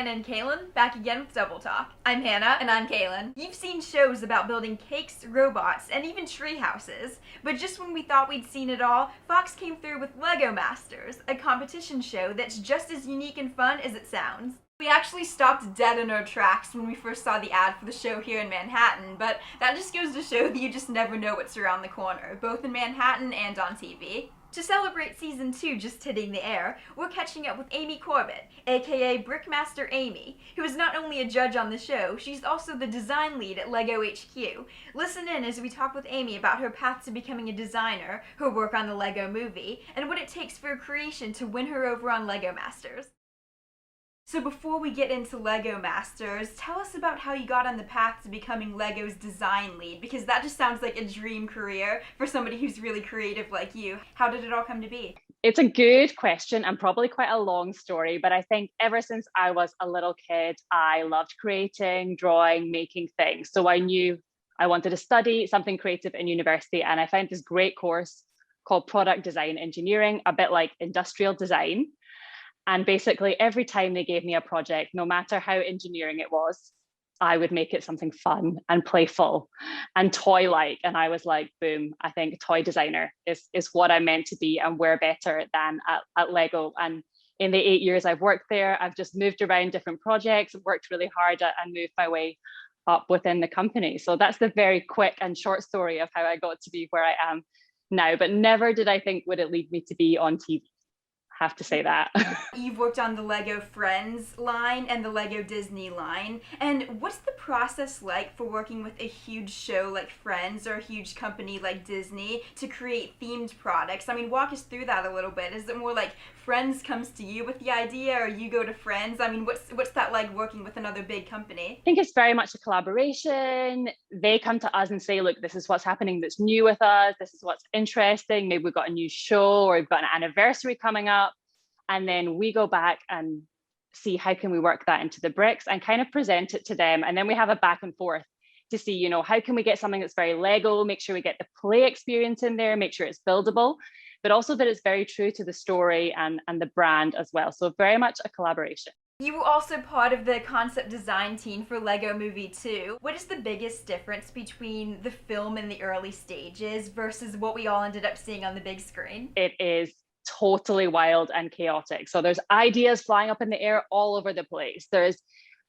Hannah and Cailin, back again with Double Talk. I'm Hannah. And I'm Cailin. You've seen shows about building cakes, robots, and even tree houses. But just when we thought we'd seen it all, Fox came through with Lego Masters, a competition show that's just as unique and fun as it sounds. We actually stopped dead in our tracks when we first saw the ad for the show here in Manhattan, but that just goes to show that you just never know what's around the corner, both in Manhattan and on TV. To celebrate season 2 just hitting the air, we're catching up with Amy Corbett, aka Brickmaster Amy, who is not only a judge on the show, she's also the design lead at LEGO HQ. Listen in as we talk with Amy about her path to becoming a designer, her work on the LEGO movie, and what it takes for a creation to win her over on LEGO Masters. So before we get into LEGO Masters, tell us about how you got on the path to becoming LEGO's design lead, because that just sounds like a dream career for somebody who's really creative like you. How did it all come to be? It's a good question and probably quite a long story, but I think ever since I was a little kid, I loved creating, drawing, making things. So I knew I wanted to study something creative in university, and I found this great course called Product Design Engineering, a bit like industrial design. And basically every time they gave me a project, no matter how engineering it was, I would make it something fun and playful and toy-like. And I was like, boom, I think toy designer is what I'm meant to be, and we're better than at Lego. And in the 8 years I've worked there, I've just moved around different projects, worked really hard and moved my way up within the company. So that's the very quick and short story of how I got to be where I am now. But never did I think would it lead me to be on TV. Have to say that. You've worked on the LEGO Friends line and the LEGO Disney line. And what's the process like for working with a huge show like Friends or a huge company like Disney to create themed products? I mean, walk us through that a little bit. Is it more like Friends comes to you with the idea, or you go to Friends? I mean, what's that like working with another big company? I think it's very much a collaboration. They come to us and say, look, this is what's happening that's new with us. This is what's interesting. Maybe we've got a new show, or we've got an anniversary coming up. And then we go back and see how can we work that into the bricks and kind of present it to them. And then we have a back and forth to see, you know, how can we get something that's very Lego, make sure we get the play experience in there, make sure it's buildable, but also that it's very true to the story and the brand as well. So very much a collaboration. You were also part of the concept design team for LEGO Movie 2. What is the biggest difference between the film in the early stages versus what we all ended up seeing on the big screen? It is totally wild and chaotic. So there's ideas flying up in the air all over the place. There's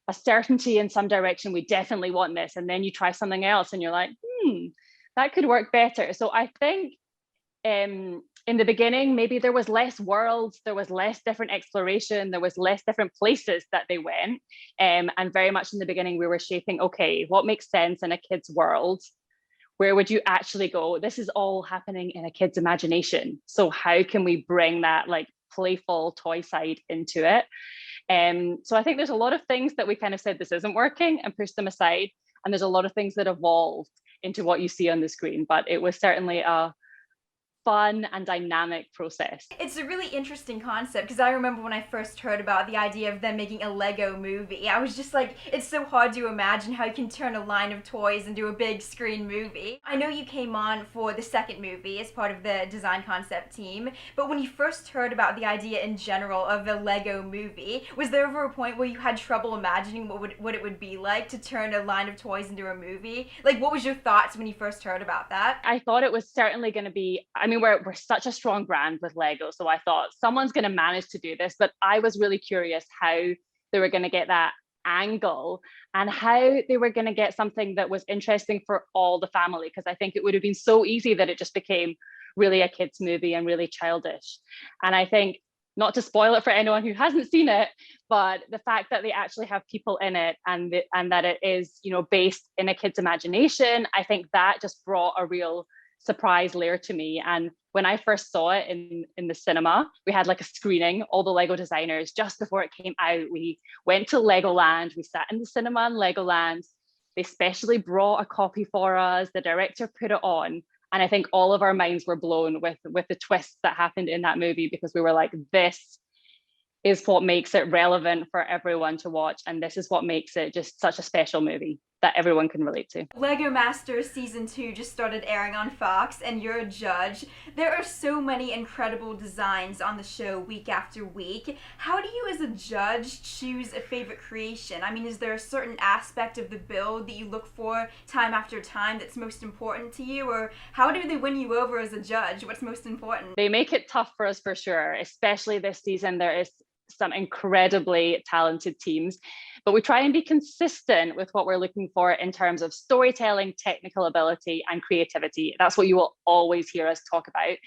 a certainty in some direction, we definitely want this. And then you try something else and you're like, that could work better. So I think in the beginning, maybe there was less worlds, there was less different exploration, there was less different places that they went. And very much in the beginning, we were shaping, okay, what makes sense in a kid's world? Where would you actually go? This is all happening in a kid's imagination. So how can we bring that like playful toy side into it? So I think there's a lot of things that we kind of said this isn't working and pushed them aside. And there's a lot of things that evolved into what you see on the screen. But it was certainly a fun and dynamic process. It's a really interesting concept, because I remember when I first heard about the idea of them making a LEGO movie, I was just like, it's so hard to imagine how you can turn a line of toys into a big screen movie. I know you came on for the second movie as part of the design concept team, but when you first heard about the idea in general of a LEGO movie, was there ever a point where you had trouble imagining what it would be like to turn a line of toys into a movie? Like, what was your thoughts when you first heard about that? I thought it was certainly going to be, I mean, we're such a strong brand with Lego. So I thought someone's going to manage to do this, but I was really curious how they were going to get that angle and how they were going to get something that was interesting for all the family. Because I think it would have been so easy that it just became really a kid's movie and really childish. And I think, not to spoil it for anyone who hasn't seen it, but the fact that they actually have people in it and that it is, you know, based in a kid's imagination, I think that just brought a real surprise layer to me. And when I first saw it in the cinema, we had like a screening, all the Lego designers, just before it came out. We went to Legoland, we sat in the cinema in Legoland. They specially brought a copy for us. The director put it on. And I think all of our minds were blown with the twists that happened in that movie, because we were like, this is what makes it relevant for everyone to watch. And this is what makes it just such a special movie that everyone can relate to. Lego Masters Season 2 just started airing on Fox, and you're a judge. There are so many incredible designs on the show week after week. How do you as a judge choose a favorite creation? I mean, is there a certain aspect of the build that you look for time after time that's most important to you? Or how do they win you over as a judge? What's most important? They make it tough for us for sure, especially this season. There is some incredibly talented teams, but we try and be consistent with what we're looking for in terms of storytelling, technical ability, and creativity. That's what you will always hear us talk about.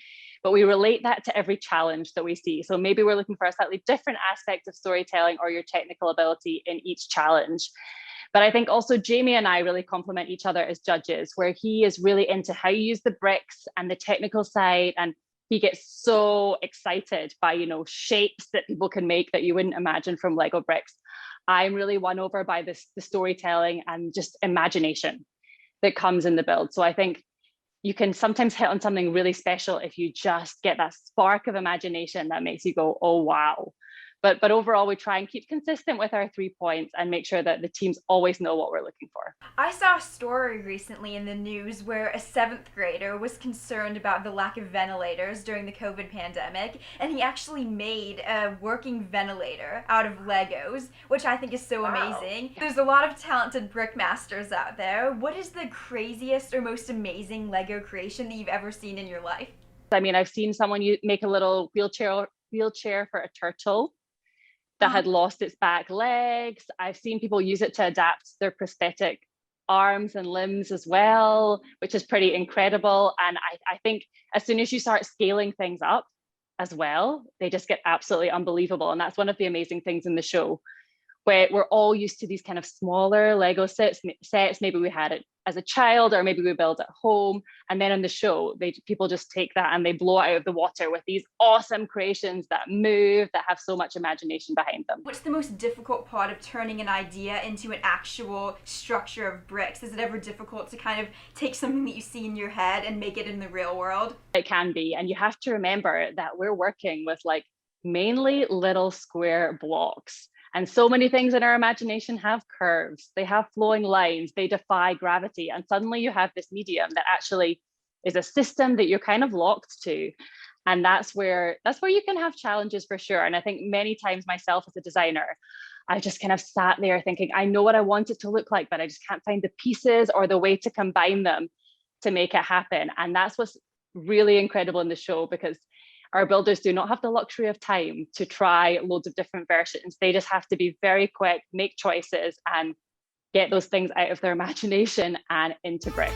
But we relate that to every challenge that we see. So maybe we're looking for a slightly different aspect of storytelling or your technical ability in each challenge. But I think also Jamie and I really complement each other as judges, where he is really into how you use the bricks and the technical side, and he gets so excited by, shapes that people can make that you wouldn't imagine from Lego bricks. I'm really won over by the storytelling and just imagination that comes in the build. So I think you can sometimes hit on something really special if you just get that spark of imagination that makes you go, oh, wow. But overall, we try and keep consistent with our 3 points and make sure that the teams always know what we're looking for. I saw a story recently in the news where a 7th grader was concerned about the lack of ventilators during the COVID pandemic, and he actually made a working ventilator out of Legos, which I think is so amazing. There's a lot of talented Brickmasters out there. What is the craziest or most amazing Lego creation that you've ever seen in your life? I mean, I've seen someone make a little wheelchair for a turtle that had lost its back legs. I've seen people use it to adapt their prosthetic arms and limbs as well, which is pretty incredible. And I think as soon as you start scaling things up as well, they just get absolutely unbelievable. And that's one of the amazing things in the show, where we're all used to these kind of smaller Lego sets. Maybe we had it as a child, or maybe we build at home. And then in the show, people just take that and they blow it out of the water with these awesome creations that move, that have so much imagination behind them. What's the most difficult part of turning an idea into an actual structure of bricks? Is it ever difficult to kind of take something that you see in your head and make it in the real world? It can be. And you have to remember that we're working with mainly little square blocks. And so many things in our imagination have curves, they have flowing lines, they defy gravity. And suddenly you have this medium that actually is a system that you're kind of locked to. And that's where you can have challenges for sure. And I think many times myself as a designer, I just kind of sat there thinking, I know what I want it to look like, but I just can't find the pieces or the way to combine them to make it happen. And that's what's really incredible in the show, because our builders do not have the luxury of time to try loads of different versions. They just have to be very quick, make choices, and get those things out of their imagination and into bricks.